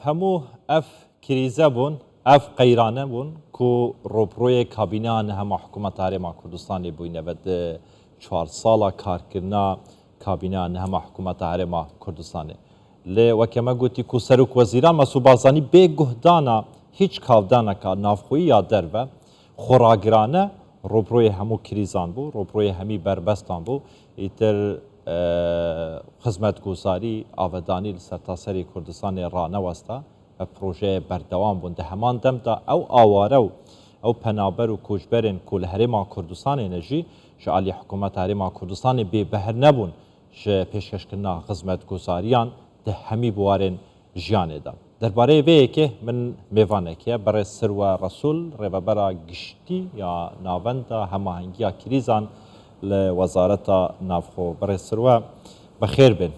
همو اف کریزه بون اف قیرانه بون کو روپروی کابینان هم حکومت هرما کردستان بوینه و ده 4 سالا کارکرنا کابینان هم حکومت هرما کردستان لی وکما گوتی کو سروک وزیران مسعود بارزانی به گهدانا هیچ کاودانا کا نافخویی یا درو خوراگرانه روپروی همو کریزان بو روپروی همی بربستان بو ایتر خدمت گزاری آودانی سرتاسری کردستان رانه وستا و پروژه بردوام بونده همان دم دا او آواره او پنابر و کوچبرین کل هرما کردستان نجی شعالی حکومت هرما کردستان به بهر نبون ش پیشکش کنا خدمت گزاریان ده همی بوارن جیانه دا درباره وی که من میوانه که برای سر و رسول رببرا گشتی یا ناوند هماهنگی کریزان لوزارت نافخو برای سروا بخیر بین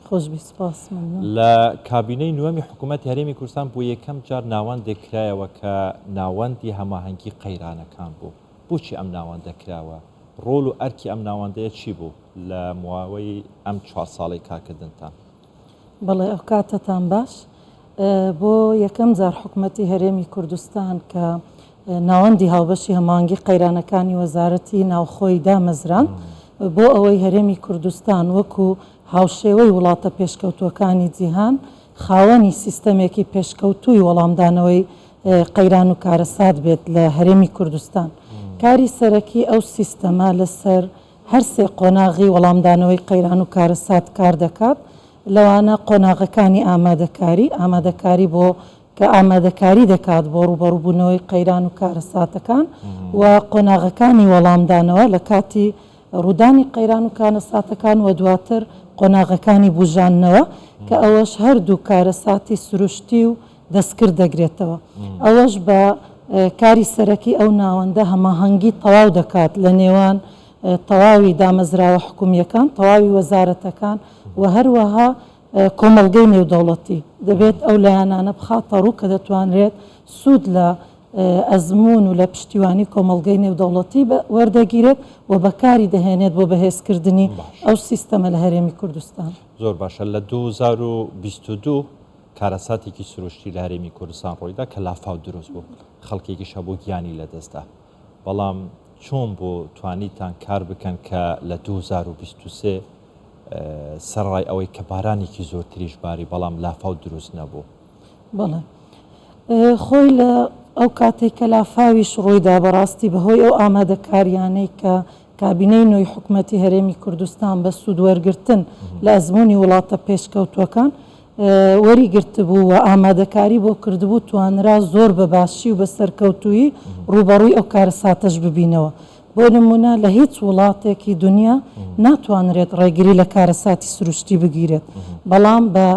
خوش بی سپاس ممنون لکابینه نومی حکومت هرمی کردستان بو یکم جار ناوند دکرایه و که ناوندی هماهنگی قیرانه کان بو چی ام ناوند دکرایه رول و ارکی ام ناونده چی بو لمواوی ام 4 سالی کار کردن تان بله اوقاتتان باش بو یکم جار حکومتی هرمی کردستان که ناوەندی هاوبەشی هەماهەنگی قەیرانەکانی وەزارەتی ناوخۆی دامەزران بۆ ئەوەی هەرێمی کوردستان وەکو هاوشێوەی وڵاتە پێشکەوتووەکانی جیهان خاوەنی سیستەمێکی پێشکەوتووی وەڵامدانەوەی قەیران و کارەسات بێت لە هەرێمی کوردستان کاری سەرەکی ئەو سیستەمە لەسەر هەر سێ قۆناغی وەڵامدانەوەی قەیران و کارەسات کار دەکات لەوانە قۆناغەکانی ئامادەکاری بۆ کە ئامادەکاری دەکات بۆ ڕوبەڕووبوونەوەی قەیران و کارەساتەکان و قۆناغەکانی وەڵامدانەوە لە کاتی ڕوودانی قەیران و کارەساتەکان و دواتر قۆناغەکانی بوژاننەوە کە ئەوەش هەردوو کارەساتی سروشتی و دەستکرد دەگرێتەوە ئەوەش بە کاری سەرەکی ئەو ناوەندە هەماهەنگی تەواو دەکات لە نێوان تەواوی دامەزراوە حکومیەکان تەواوی وەزارەتەکان و هەروەها کۆمەڵگەی نێودەوڵەتی دەبێت ئەو لایەنانە بخاتە ڕوو کە دەتوانرێت سوود لە ئەزمون و لە پشتیوانی کۆمەڵگەی نێودەوڵەتی وەردەگیرێت و بەکاری دەهێنێت بۆ بەهێزکردنی ئەو سیستەمە لە هەرێمی کوردستان زۆر باشە لە 2022 کارەساتێکی سروشتی لە هەرێمی کوردستان ڕۆیدا کە لافاو دروست بوو خەڵکێکیش هەبوو گیانی لەدەستدا بەڵام چۆن بۆ توانیتان کار بکەن کە لە 2023 سەرڕای ئەوەی کە بارانێکی زۆرتریش باری بەڵام لافاو دروست نەبوو بەڵێ خۆی لە ئەو کاتێک کە لافاویش ڕۆیدا بەڕاستی بەهۆی ئەو ئامادەکاریانەی کە کابینەی نوێی حکوومەتی هەرێمی کوردستان بە سوودوەرگرتن لە ئەزمموی وڵاتە پێشکەوتوەکان وەریگرتبوو و ئامادەکاری بۆ کردبوو توانرا زۆر بە باشی و بە سەرکەوتویی ڕوبەڕووی ئەو کارەساتەش ببینەوە بۆ نمونە لە هیچ وڵاتێکی دنیا ناتوانرێت ڕێگری لە کارەساتی سروشتی بگیرێت بەڵام بە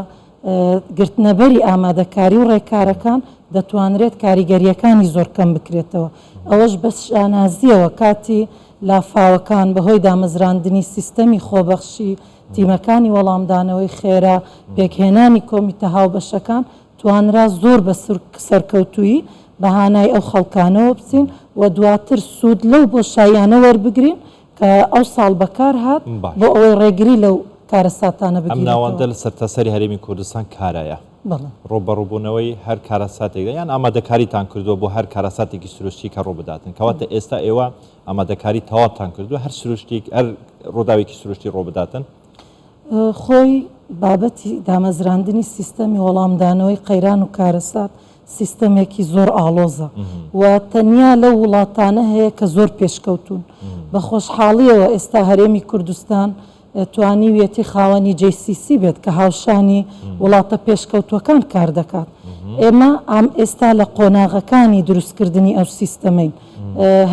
گرتنەبەری ئامادەکاری و ڕێکارەکان دەتوانرێت کاریگەریەکانی زۆر کەم بکرێتەوە ئەوەش بە شانازیەوە کاتی لافاوەکان بەهۆی دامەزراندنی سیستەمی خۆبەخشی تیمەکانی وەڵامدانەوەی خێرا پێکهێنانی کۆمیتە هاوبەشەکان توانرا زۆر بە سەرکەوتویی بەهانای ئەو خەڵکانەوە بچین و دواتر سوود لەو بۆ شایانە وەربگرین کە ئەو ساڵ بەکار هات بۆ ئەوەی ڕێگری لەو کارەساتانە بگرین ئەم ناوەندە لە سەرتاسەری هەرێمی کوردستان کارایە ڕۆبەڕووبوونەوەی هەر کارەساتێکدا یان ئامادەکاریتان کردووە بۆ هەر کارەساتێکی سروشتی کە ڕۆ بداتن کەواتە ئێستا ئێوە ئامادەکاری تەواوتان کردووە هەر سروشتی هەر ڕووداوێکی سروشتی ڕۆ بداتن خۆی بابەتی دامەزراندنی سیستەمی وەڵامدانەوەی قەیران و کارەسات سیستەمێکی زۆر ئاڵۆزە و تەنیا لە وڵاتانە هەیە کە زۆر پێشکەوتون بە خۆشحاڵیەوە ئێستا هەرێمی کوردستان توانیویەتی خاوەنی JCC بێت کە هاوشانی وڵاتە پێشکەوتوەکان کار دەکات ئێمە ئێستا لە قۆناغەکانی دروستکردنی ئەو سیستەمەین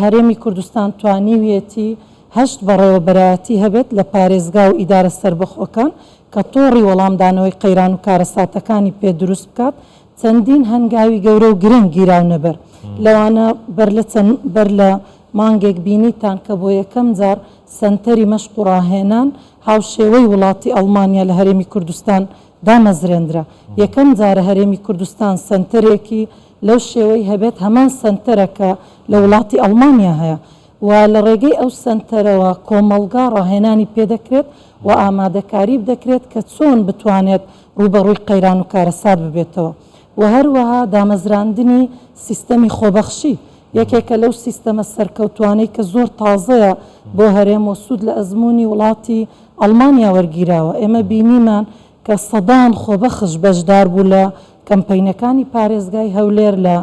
هەرێمی کوردستان توانیویەتی 8 بەڕێوەبەرایەتی هەبێت لە پارێزگا و ئیدارە سەربەخۆکان کە تۆڕی وەڵامدانەوەی قەیران و کارەساتەکانی پێ دروست بکات چەندین هەنگاوی گەورە و گرنگ گیراونەبەر لەوانە بەر لە مانگێک بینیتان کە بۆ یەکەم جار سەنتەری مەشق و ڕاهێنان هاوشێوەی وڵاتی ئەڵمانیا لە هەرێمی کوردستان دامەزرێنرا یەکەم جارە هەرێمی کوردستان سەنتەرێکی لەو شێوەی هەبێت هەمان سەنتەرەکە لە وڵاتی ئەڵمانیا هەیە و لە ڕێگەی ئەو سنتەرەوە کۆمەڵگا ڕاهێنانی پێدەکرێت و ئامادەکاری بدەکرێت کە چۆن بتوانێت ڕوبەڕووی قەیران و کارەسات ببێتەوە و هەروەها دامەزراندنی سیستەمی خۆبەخشی یەکێکە لەو سیستەمە سەرکەوتوانەی کە زۆر تازەیە بۆ هەرێم و سوود لە ئەزمموی وڵاتی ئەڵمانیا وەرگیراوە ئێمە بینیمان کە سەدان خۆبەخش بەشدار بوو لە کەمپینەکانی پارێزگای هەولێر لە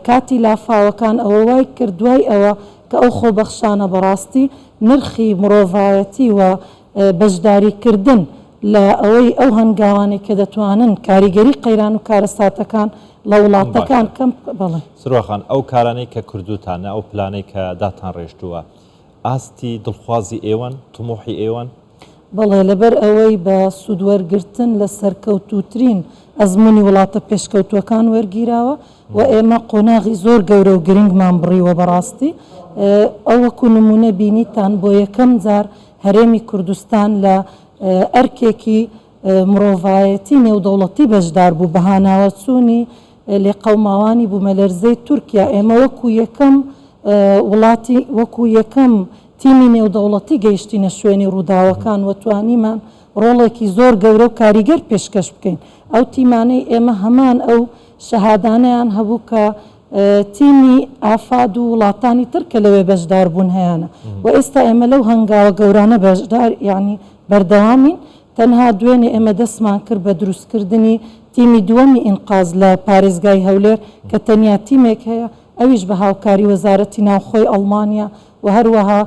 کاتی لافاوەکان ئەوە وای کردوای ئەوە کە ئەو خۆبەخشانە بەڕاستی نرخی مرۆڤایەتی و بەشداریکردن لە ئەوەی ئەو هەنگاوانێک کە دەتوانن کاریگەری قەیران و کارەساتەکان لە وڵاتەکان کەم بڵێ سروخان ئەو کارانەی کە کردوتانە ئەو پلانەی کە داتان ڕێشتووە ئاستی دڵخوازی ئێوەن تمۆحی ئێوەن بەڵێ لەبەر ئەوەی بە سوودوەرگرتن لە سەرکەوتوترین ئەزمموی وڵاتە پێشکەوتوەکان وەرگیراوە و ئێمە قۆناغی زۆر گەورە و گرنگمان بڕیوە بەڕاستی ئەوەکو نمونە بینیتان بۆ یەکەم جار هەرێمی کوردستان لە ئەرکێکی مرۆڤایەتی نێودەوڵەتی بەشدار بوو بەهاناوە چوونی لێ قەوماوانی بوومەلەرزەی تورکیا ئێمە وەکو یەکەم وڵاتی وەکو یەکەم تیمی نێودەوڵەتی گەیشتینە شوێنی ڕووداوەکان وەتوانیمان ڕۆڵێکی زۆر گەورە و کاریگەر پێشکەش بکەین ئەو تیمانەی ئێمە هەمان ئەو شەهادانەیان هەبوو کە تیمی ئافاد و وڵاتانی ترکە لەوێ بەشدار بوون هەیەە و ئێستا ئێمە لەو هەنگاوە گەورانە بەشدار یعنی بەردەوامین تەنها دوێنێ ئێمە دەستمان کرد بە دروستکردنی تیمی دووەمی ئینقاز لە پارێزگای هەولێر کە تەنیا تیمێک هەیە ئەویش بە هاوکاری وەزارەتی ناوخۆی ئەڵمانیا و هەروەها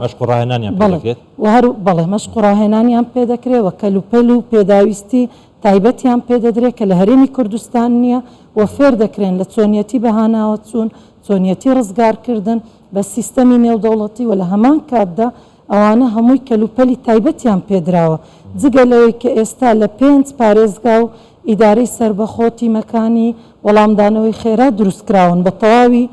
بەڵێ مەشق ڕاهێنانیان پێدەکرێت و کەلوپەل و پێداویستی تایبەتیان پێدەدرێت کە لە هەرێمی کوردستان نییە و فێر دەکرێن لە چۆنیەتی بەهاناوە چوون چۆنیەتی ڕزگارکردن بە سیستەمی نێودەوڵەتی و لە هەمان کاتدا ئەوانە هەمووی کەلوپەلی تایبەتیان پێدراوە جگە لەوەی کە ئێستا لە 5 پارێزگا و ئیدارەی سربەخۆ تیمەکانی وەڵامدانەوەی خێرا دروستکراون بە تەواوی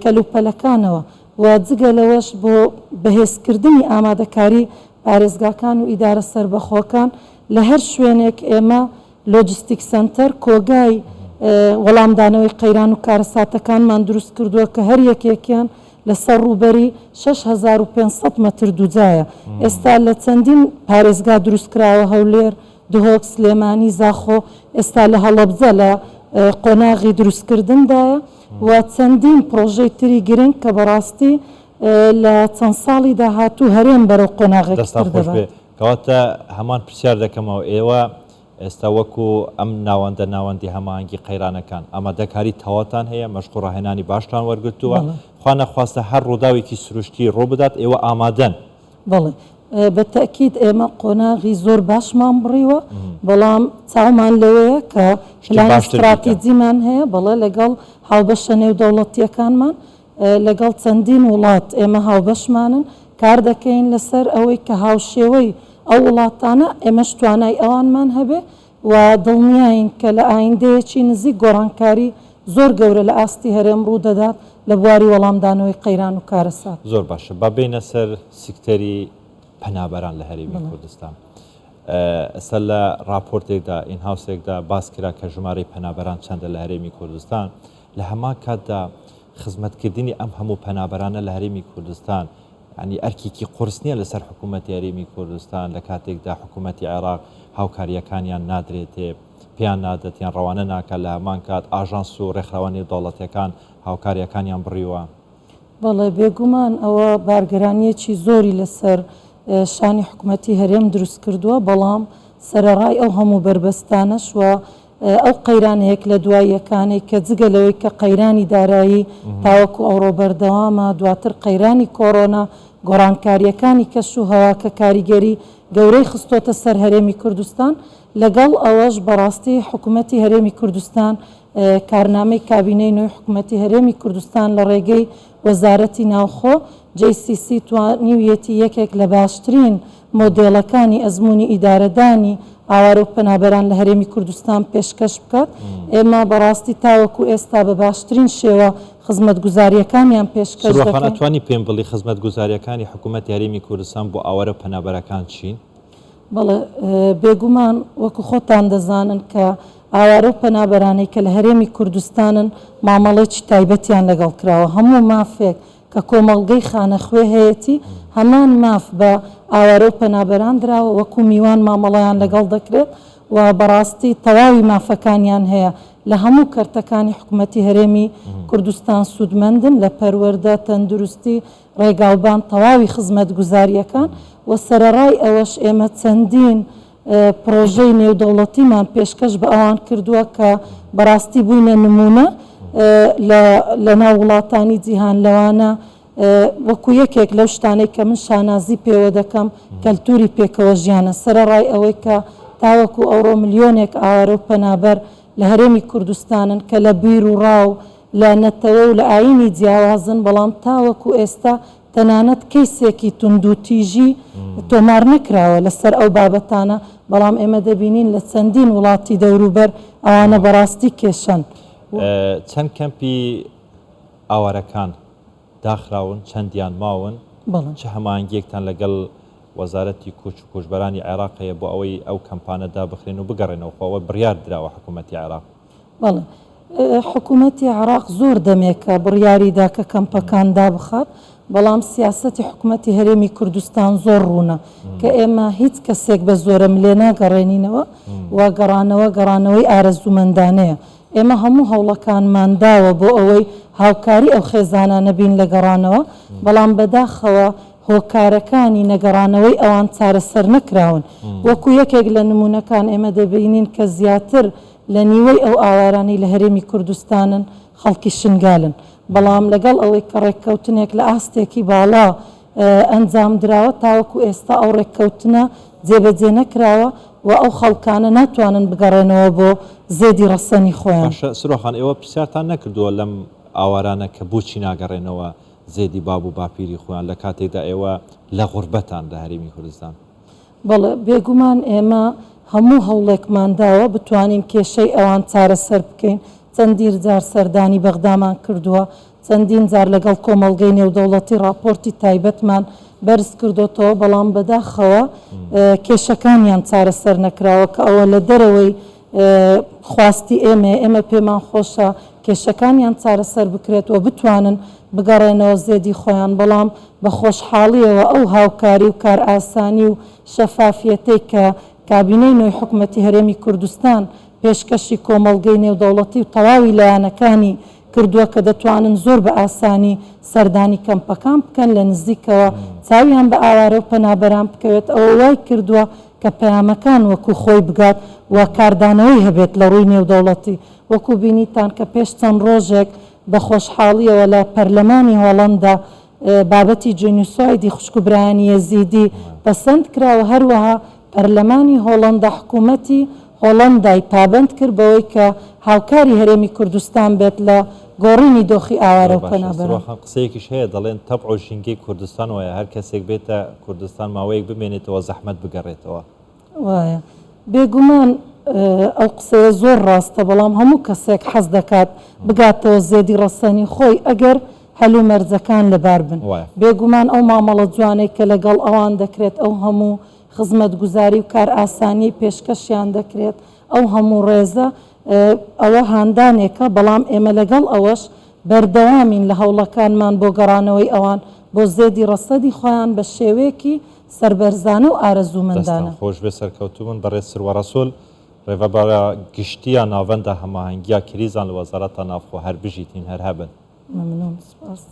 کەلوپەلەکانەوە و جگە لەوەش بۆ بەهێزکردنی ئامادەکاری پارێزگاکان و ئیدارە سربەخۆکان لە هەر شوێنێک ئێمە لۆجستیک سنتەر کۆگای وەڵامدانەوەی قەیران و کارەساتەکانمان دروست کردووە کە هەر یەکێکیان لەسەر ڕوبەری 6500 مەتر دووجایە ئێستا لە چەندین پارێزگا دروستکراوە هەولێر دهۆک سلێمانی زاخۆ ئێستا لە هەڵەبجە لە قۆناغی دروستکردندایە و چەندین پرۆژەی تری گرنگ کە بەڕاستی لە چەند ساڵی داهاتوو هەرێم بەرەو قۆناغێک کەواتە هەمان پرسیار دەکەمەوە ئێوە ئێستا وەکو ئەم ناوەندی هەماهنگگی قەیرانەکان ئامادەکاری تەواتان هەیە مەشق و ڕاهێنانی باشتان وەرگرتووە خوا نەخواستە هەر ڕووداوێکی سروشتی ڕۆ بدات ئێوە ئامادەن بەڵێ بە تەکید ئێمە قۆناغی زۆر باشمان بڕیوە بەڵام چاومان لەوەیە کە پلانی استراتیجیمان هەیە بەڵێ لەگەڵ هاوبەشە نێودەوڵەتیەکانمان لەگەڵ چەندین وڵات ئێمە هاوبەشمانن کار دەکەین لەسەر ئەوەی کە هاوشێوەی ئەو وڵاتانە ئێمەش توانای ئەوانمان هەبێ و دڵنیاین کە لە ئایندەیەکی نزیک گۆڕانکاری زۆر گەورە لە ئاستی هەرێم ڕوو دەدات لە بواری وەڵامدانەوەی قەیران و کارەسات زۆر باشە با بینە سەر سکتەری پەنابەران لە هەرێمی کوردستان ئەستا لە راپۆرتێکدا ئینهاوسێکدا باس کرا کە ژمارەی پەنابەران چەندە لە هەرێمی کوردستان لە هەمان کاتدا خزمەتکردنی ئەم هەموو پەنابەرانە لە هەرێمی کوردستان ینی ئەرکێکی قرس نییە لەسەر حکوومەتی هەرێمی کوردستان لە کاتێکدا حکوومەتی عێراق هاوکاریەکانیان نادرێتێ پێیان نادەتیان ڕەوانە ناکات لە هەمان کات ئاژانس و ڕێکخراوانی دەوڵەتەکان هاوکاریەکانیان بڕیوە بەڵێ بێگومان ئەوە بارگەرانیەکی زۆری لەسەر شانی حکوومەتی هەرێم دروست کردووە بەڵام سەرەڕای ئەو هەموو بربەستانەش و ئەو قەیرانەیەک لە دواییەکانی کە جگە لەوەی کە قەیرانی دارایی تاوەکو ئەوڕۆ بەردەوامە دواتر قەیرانی کۆڕۆنا گۆڕانکاریەکانی کەش و هەواکە کاریگەری گەورەی خستۆتە سەر هەرێمی کوردستان لەگەڵ ئەوەش بەڕاستی حکوومەتی هەرێمی کوردستان کارنامەی کابینەی نوێی حکوومەتی هەرێمی کوردستان لە ڕێگەی وەزارەتی ناوخۆ JCC توانیویەتی یەکێک لە باشترین مۆدێڵەکانی ئەزمموی ئیدارەدانی ئاوارە و پەنابەران لە هەرێمی کوردستان پێشکەش بکات ئێمە بەڕاستی تاوەکو ئێستا بە باشترین شێوە خزمەتگوزاریەکانیان پێشکەش دەکەین. توانی پێم بڵی خزمەتگوزاریەکانی حکوومەتی هەرێمی کوردستان بۆ ئاوارە و پەنابەرەکان چین؟ بەڵێ بێگومان وەکو خۆتان دەزانن کە ئاوارە و پەنابەرانەی کە لە هەرێمی کوردستانن مامەڵێکی تایبەتیان لەگەڵ کراوە هەموو مافێک کە کۆمەڵگەی خانەخوێ هەیەی هەمان ماف بە ئاوارە و پەنابەران دراوە وەکو میوان مامەڵەیان لەگەڵ دەکرێت و بەڕاستی تەواوی مافەکانیان هەیە لە هەموو کەرتەکانی حکوومەتی هەرێمی کوردستان سوودمەندن لە پەروەردە تەندروستی ڕێگاوبان تەواوی خزمەت گوزاریەکان و سەرەڕای ئەوەش ئێمە چەندین پرۆژەی نێودەوڵەتیمان پێشکەش بە ئەوان کردووە کە بەڕاستی بووینە نمونە لە ناو وڵاتانی جیهان لەوانە وەکو یەکێک لەو شتانەی کە من شانازی پێوە دەکەم کەلتوری پێکەوە ژیانە سەرەڕای ئەوەی کە تاوەکو ئەوڕۆ ملیۆنێک ئاوارە و پەنابەر لە هەرێمی کوردستانن کە لە بیر و ڕاو لە نەتەوە و لە ئاینی جیاوازن بەڵام تاوەکو ئێستا تەنانەت کەیسێکی تونند و تیژی تۆمار نەکراوە لەسەر ئەو بابەتانە بەڵام ئێمە دەبینین لە چەندین وڵاتی دەوروبەر ئەوانە بەڕاستی کێشەن چەند کەمپی ئاوارەکان داخراون چەندیان ماون چه هەماهەنگیەکتان لەگەڵ وەزارەتی کوچ و کوژبەرانی عێراقەیە بۆ ئەوەی ئەو کەمپانەدا بخرێن و بگەڕێنەوە بڕیار دراوە حکوومەتی عێراق بەڵێ حکوومەتی عێراق زۆر دەمێکە بڕیاریدا کە کەمپەکان دابخات بەڵام سیاسەتی حکوومەتی هەرێمی کوردستان زۆر ڕوونە کە ئێمە هیچ کەسێک بە زۆرم لێ ناگەڕێنینەوە و گەڕانەوەی ئارەزومەندانەیە ئێمە هەموو هەوڵەکانمان داوە بۆ ئەوەی هاوکاری ئەو خێزانە نەبین لە گەڕانەوە بەڵام بەداخەوە هۆکارەکانی نەگەڕانەوەی ئەوان چارەسەر نەکراون وەکو یەکێک لە نمونونەکان ئێمە دەبینین کە زیاتر لە نیوەی ئەو ئاوارانی لە هەرێمی کوردستانن خەڵکی شنگالن بەڵام لەگەڵ ئەوەی کە ڕێککەوتنێک لە ئاستێکی باڵا ئەنجام درراوە تاوەکو ئێستا ئەو ڕێککەوتنە جێبەجێ نەکراوە و ئەو خەڵکانە ناتوانن بگەڕێنەوە بۆ زێدی ڕەسەنی خۆیان سرۆخان ئێوە پرسیارتان نەکردووە لەم ئاوارانە کە بۆچی ناگەڕێنەوە زێدی باب و باپیری خۆیان لە کاتێکدا ئێوە لە غوربەتان لە هەرێمی کوردستان بەڵێ بێگومان ئێمە هەموو هەوڵێکمان داوە بتوانین کێشەی ئەوان چارەسەر بکەین چەندین جار سەردانی بەغدامان کردووە چەندین جار لەگەڵ کۆمەڵگەی نێودەوڵەتی راپۆرتی تایبەتمان بەرز کردوتەوە بەڵام بەداخەوە کێشەکانیان چارەسەر نەکراوە کە ئەوە لە دەرەوەی خواستی ئێمە پێمان خۆشە کێشەکانیان چارەسەر بکرێتەوە بتوانن بگەڕێنەوە زێدی خۆیان بەڵام بە خۆشحاڵیەوە ئەو هاوکاری و کار ئاسانی و شەفافیەتەی کە کابینەی نوێی حکوومەتی هەرێمی کوردستان پێشکەشی کۆمەڵگەی نێودەوڵەتی و تەواوی لایەنەکانی کردووە کە دەتوانن زۆر بە ئاسانی سەردانی کەمپەکان بکەن لە نزیکەوە چاویان بە ئاوارە و پەنابەران بکەوێت ئەوە وای کردووە کە پەیامەکان وەکو خۆی بگات و کاردانەوەی هەبێت لە ڕووی نێودەوڵەتی وەکو بینیتان کە پێش چەند ڕۆژێک بە خۆشحاڵیەوە لە پەرلەمانی هۆڵەندا بابەتی جێنوسایدی خوشکبرانی یەزیدی پەسەند کراوە هەروەها پەرلەمانی هۆڵەندا حکوومەتی هۆڵەندای پابند کرد بەوەی کە هاوکاری هەرێمی کوردستان بێت لە گۆڕینی دۆخی ئاوارە و پەنابەران قسەیەکیش هەیە دەڵێن تەبع و ژینگەی کوردستان وایە هەر کەسێک بێتە کوردستان ماوەیەک بمێنێتەوە زەحمەت بگەڕێتەوە وایە بێگومان ئەو قسەیە زۆر ڕاستە بەڵام هەموو کەسێک حەز دەکات بگاتەوە زێدی ڕەسەنی خۆی ئەگەر هەلو مەرجەکان لەبار بن بێگومان ئەو مامەڵە جوانەی کە لەگەڵ ئەوان دەکرێت ئەو هەموو خزمەت گوزاری و کار ئاسانی پێشکەشیان دەکرێت ئەو هەموو ڕێزە ئەوە هاندانێکە بەڵام ئێمە لەگەڵ ئەوەش بەردەوامین لە هەوڵەکانمان بۆ گەڕانەوەی ئەوان بۆ زێدی ڕەسەدی خۆیان بە شێوەیەکی سربەرزانە و ئارەزوومەندانە خۆش بێ سەرکەوتوون بەڕێز سروەڕەسوول ڕێڤەبەرە گشتیە ناوەندە هەماهەنگیە کریزان لە وەزارەتە ناوخۆ هەر بژیتین هەر هەبن مەمنون سپاس